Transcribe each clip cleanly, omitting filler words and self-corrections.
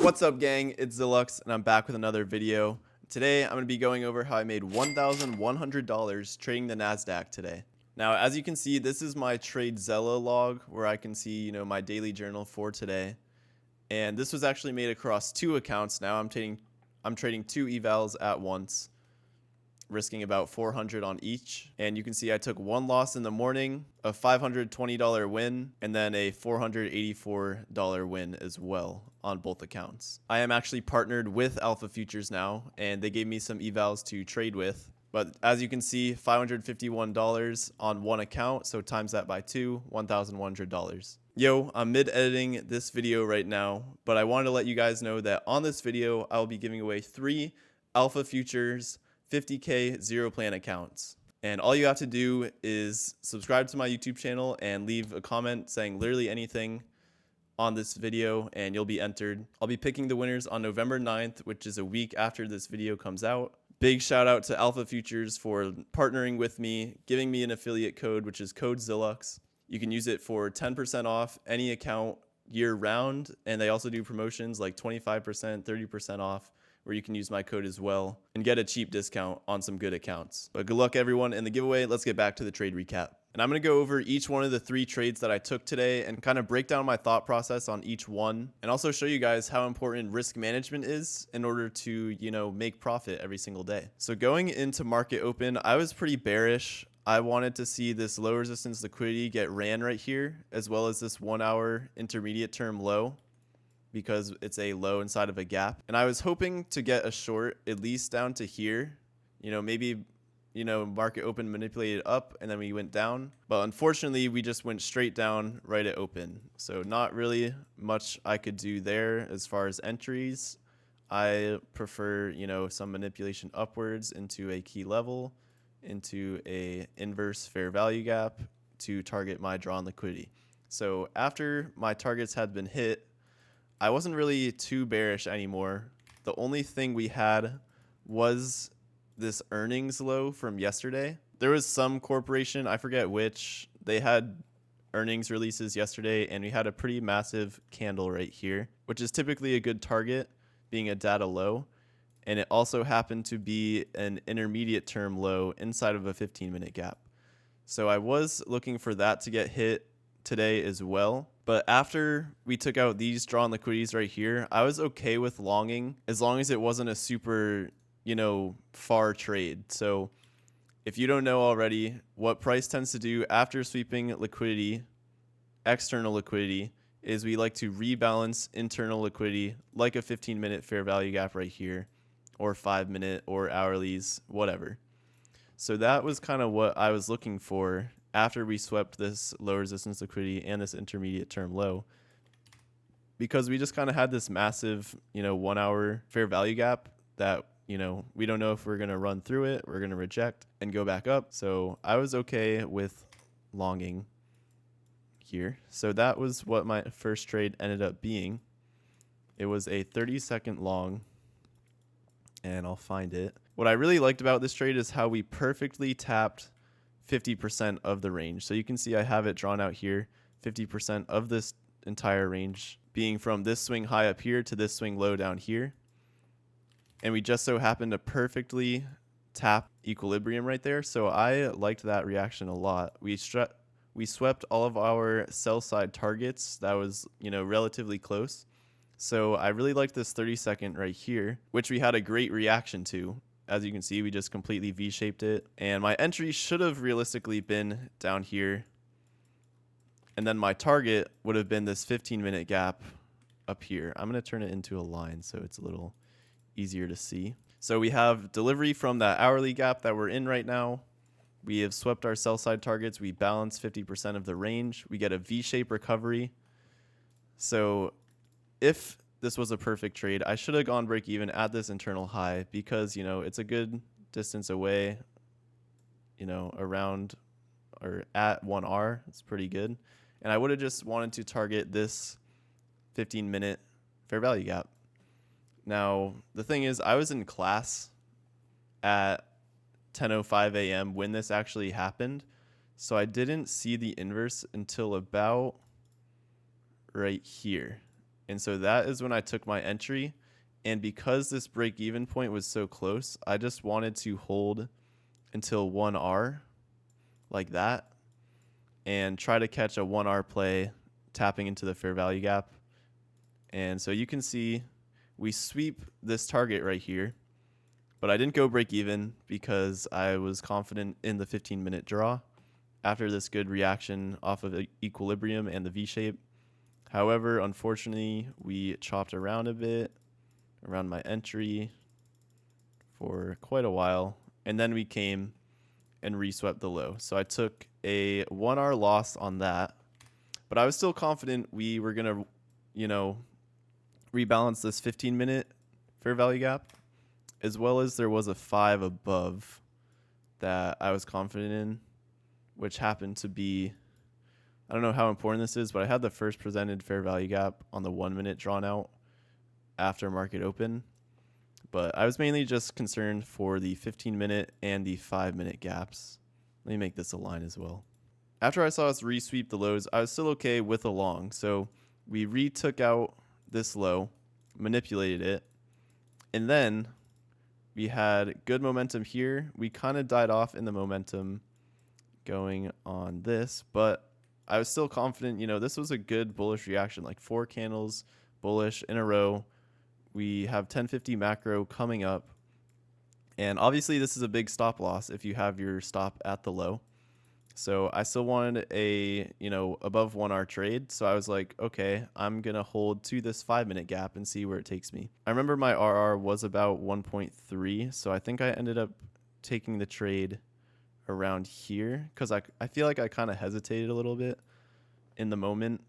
What's up, gang? It's Zilux, and I'm back with another video. Today, I'm going to be going over how I made $1,100 trading the NASDAQ today. Now, as you can see, this is my TradeZella log, where I can see, my daily journal for today. And this was actually made across two accounts. Now I'm trading two evals at once, risking about 400 on each. And you can see I took one loss in the morning, a $520 win, and then a $484 win as well on both accounts. I am actually partnered with Alpha Futures now, and they gave me some evals to trade with. But as you can see, $551 on one account, so times that by two, $1,100. Yo, I'm mid-editing this video right now, but I wanted to let you guys know that on this video, I will be giving away 3 Alpha Futures 50K zero plan accounts. And all you have to do is subscribe to my YouTube channel and leave a comment saying literally anything on this video, and you'll be entered. I'll be picking the winners on November 9th, which is a week after this video comes out. Big shout out to Alpha Futures for partnering with me, giving me an affiliate code, which is code Zilux. You can use it for 10% off any account year round, and they also do promotions like 25%, 30% off, where you can use my code as well and get a cheap discount on some good accounts. But good luck everyone in the giveaway. Let's get back to the trade recap. And I'm going to go over each one of the 3 trades that I took today and kind of break down my thought process on each one, and also show you guys how important risk management is in order to, make profit every single day. So going into market open, I was pretty bearish. I wanted to see this low resistance liquidity get ran right here, as well as this 1 hour intermediate term low, because it's a low inside of a gap. And I was hoping to get a short at least down to here, maybe, market open manipulated up and then we went down. But unfortunately, we just went straight down right at open. So not really much I could do there as far as entries. I prefer, some manipulation upwards into a key level, into a inverse fair value gap to target my drawn liquidity. So after my targets had been hit, I wasn't really too bearish anymore. The only thing we had was this earnings low from yesterday. There was some corporation, I forget which, they had earnings releases yesterday, and we had a pretty massive candle right here, which is typically a good target, being a data low. And it also happened to be an intermediate term low inside of a 15-minute gap. So I was looking for that to get hit today as well. But after we took out these drawn liquidities right here, I was okay with longing as long as it wasn't a super, far trade. So if you don't know already, what price tends to do after sweeping liquidity, external liquidity, is we like to rebalance internal liquidity like a 15-minute fair value gap right here, or 5-minute or hourlies, whatever. So that was kind of what I was looking for after we swept this low resistance liquidity and this intermediate term low, because we just kind of had this massive, 1 hour fair value gap that, we don't know if we're going to run through it, we're going to reject and go back up. So I was okay with longing here. So that was what my first trade ended up being. It was a 30-second long, and I'll find it. What I really liked about this trade is how we perfectly tapped 50% of the range. So you can see I have it drawn out here, 50% of this entire range being from this swing high up here to this swing low down here. And we just so happened to perfectly tap equilibrium right there. So I liked that reaction a lot. We swept all of our sell side targets. That was, relatively close. So I really liked this 30-second right here, which we had a great reaction to. As you can see, we just completely V-shaped it. And my entry should have realistically been down here. And then my target would have been this 15-minute gap up here. I'm going to turn it into a line so it's a little easier to see. So we have delivery from that hourly gap that we're in right now. We have swept our sell side targets. We balance 50% of the range. We get a V-shape recovery. So if this was a perfect trade, I should have gone break even at this internal high, because, it's a good distance away, around or at 1R. It's pretty good. And I would have just wanted to target this 15-minute fair value gap. Now, the thing is, I was in class at 10:05 a.m. when this actually happened. So I didn't see the inverse until about right here. And so that is when I took my entry. And because this break even point was so close, I just wanted to hold until 1R like that and try to catch a 1R play tapping into the fair value gap. And so you can see we sweep this target right here, but I didn't go break even because I was confident in the 15-minute draw after this good reaction off of equilibrium and the V shape. However, unfortunately, we chopped around a bit around my entry for quite a while, and then we came and reswept the low. So I took a 1R loss on that, but I was still confident we were going to, rebalance this 15-minute fair value gap, as well as there was a 5 above that I was confident in, which happened to be, I don't know how important this is, but I had the first presented fair value gap on the 1 minute drawn out after market open. But I was mainly just concerned for the 15-minute and the 5-minute gaps. Let me make this a line as well. After I saw us resweep the lows, I was still okay with a long. So we retook out this low, manipulated it, and then we had good momentum here. We kind of died off in the momentum going on this, but I was still confident, this was a good bullish reaction, like 4 candles bullish in a row. We have 1050 macro coming up, and obviously this is a big stop loss if you have your stop at the low. So I still wanted a, above 1R trade. So I was like, okay, I'm going to hold to this 5-minute gap and see where it takes me. I remember my RR was about 1.3. So I think I ended up taking the trade around here because I feel like I kind of hesitated a little bit in the moment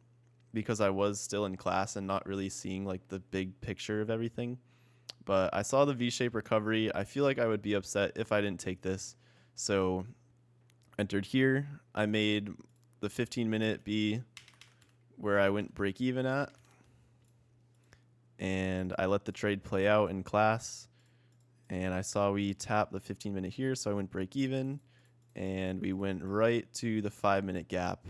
because I was still in class and not really seeing like the big picture of everything. But I saw the V-shape recovery. I feel like I would be upset if I didn't take this. So entered here. I made the 15-minute be where I went break even at, and I let the trade play out in class, and I saw we tap the 15-minute here, so I went break even, and we went right to the 5-minute gap,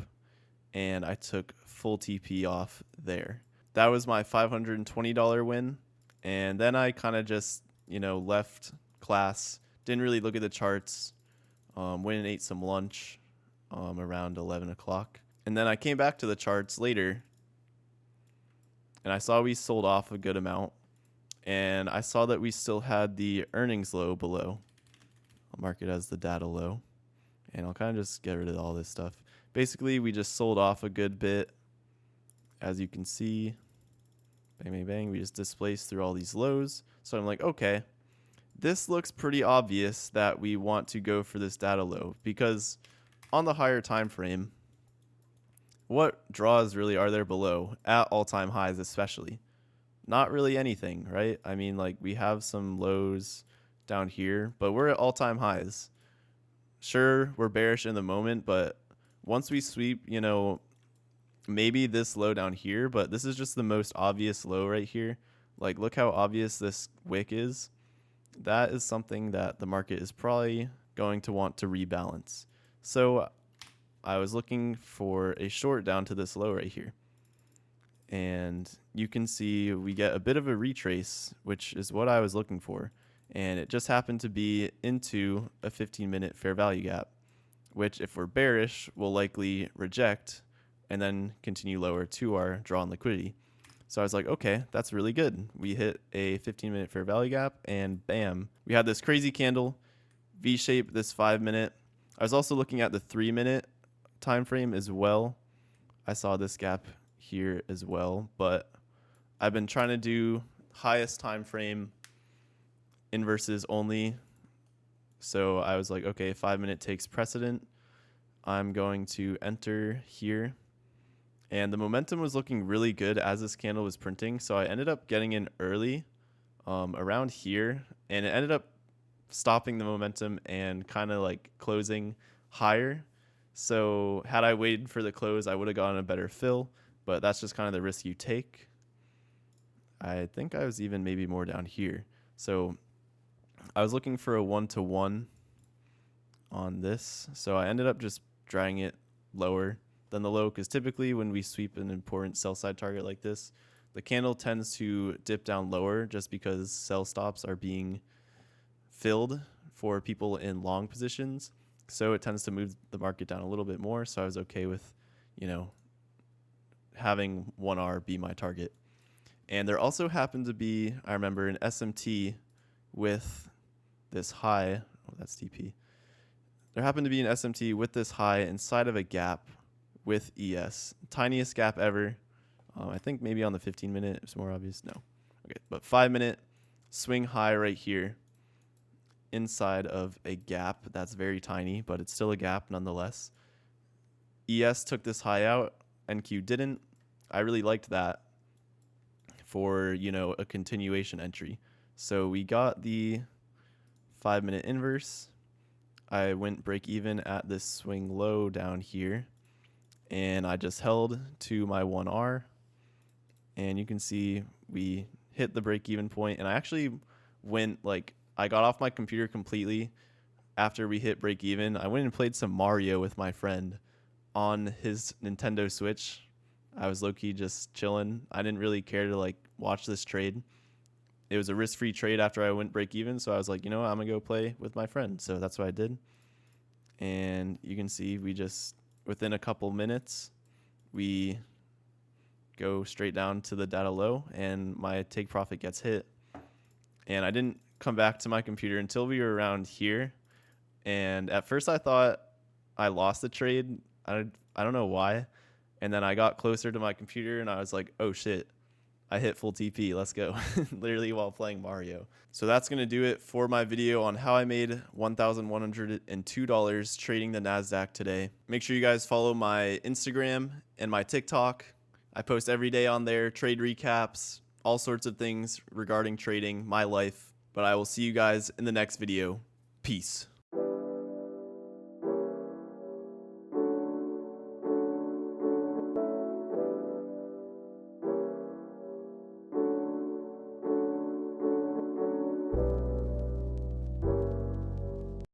and I took full TP off there. That was my $520 win, and then I kind of just left class, didn't really look at the charts. Went and ate some lunch around 11 o'clock. And then I came back to the charts later, and I saw we sold off a good amount. And I saw that we still had the earnings low below. I'll mark it as the data low. And I'll kind of just get rid of all this stuff. Basically, we just sold off a good bit. As you can see, bang, bang, bang. We just displaced through all these lows. So I'm like, okay. This looks pretty obvious that we want to go for this data low because on the higher time frame, what draws really are there below at all-time highs especially? Not really anything, right? I mean, like we have some lows down here, but we're at all-time highs. Sure, we're bearish in the moment, but once we sweep, maybe this low down here, but this is just the most obvious low right here. Like look how obvious this wick is. That is something that the market is probably going to want to rebalance. So I was looking for a short down to this low right here. And you can see we get a bit of a retrace, which is what I was looking for. And it just happened to be into a 15-minute fair value gap, which if we're bearish, will likely reject and then continue lower to our draw on liquidity. So I was like, okay, that's really good. We hit a 15-minute fair value gap, and bam, we had this crazy candle, V-shape, this 5-minute. I was also looking at the 3-minute time frame as well. I saw this gap here as well, but I've been trying to do highest time frame inverses only. So I was like, okay, 5-minute takes precedent. I'm going to enter here. And the momentum was looking really good as this candle was printing. So I ended up getting in early around here. And it ended up stopping the momentum and kind of like closing higher. So had I waited for the close, I would have gotten a better fill. But that's just kind of the risk you take. I think I was even maybe more down here. So I was looking for a 1-to-1 on this. So I ended up just dragging it lower than the low, because typically when we sweep an important sell side target like this, The candle tends to dip down lower just because sell stops are being filled for people in long positions. So it tends to move the market down a little bit more. So I was okay with, you know, having 1R be my target. And there also happened to be, I remember, an SMT with this high. Oh, that's TP. There happened to be an SMT with this high inside of a gap with ES. Tiniest gap ever. I think maybe on the 15-minute, it's more obvious. No. Okay, but 5-minute swing high right here inside of a gap. That's very tiny, but it's still a gap nonetheless. ES took this high out. NQ didn't. I really liked that for, you know, a continuation entry. So we got the 5-minute inverse. I went break even at this swing low down here, and I just held to my 1R, and you can see we hit the break even point, and I actually went, like, I got off my computer completely after we hit break even. I went and played some Mario with my friend on his Nintendo Switch. I was low-key just chilling. I didn't really care to, like, watch this trade. It was a risk-free trade after I went break even, so I was like, you know what, I'm gonna go play with my friend. So that's what I did. And you can see we just, within a couple minutes, we go straight down to the data low, and my take profit gets hit. And I didn't come back to my computer until we were around here. And at first I thought I lost the trade. I don't know why. And then I got closer to my computer, and I was like, oh shit, I hit full TP, let's go. Literally while playing Mario. So that's gonna do it for my video on how I made $1,102 trading the NASDAQ today. Make sure you guys follow my Instagram and my TikTok. I post every day on there, trade recaps, all sorts of things regarding trading, my life. But I will see you guys in the next video. Peace.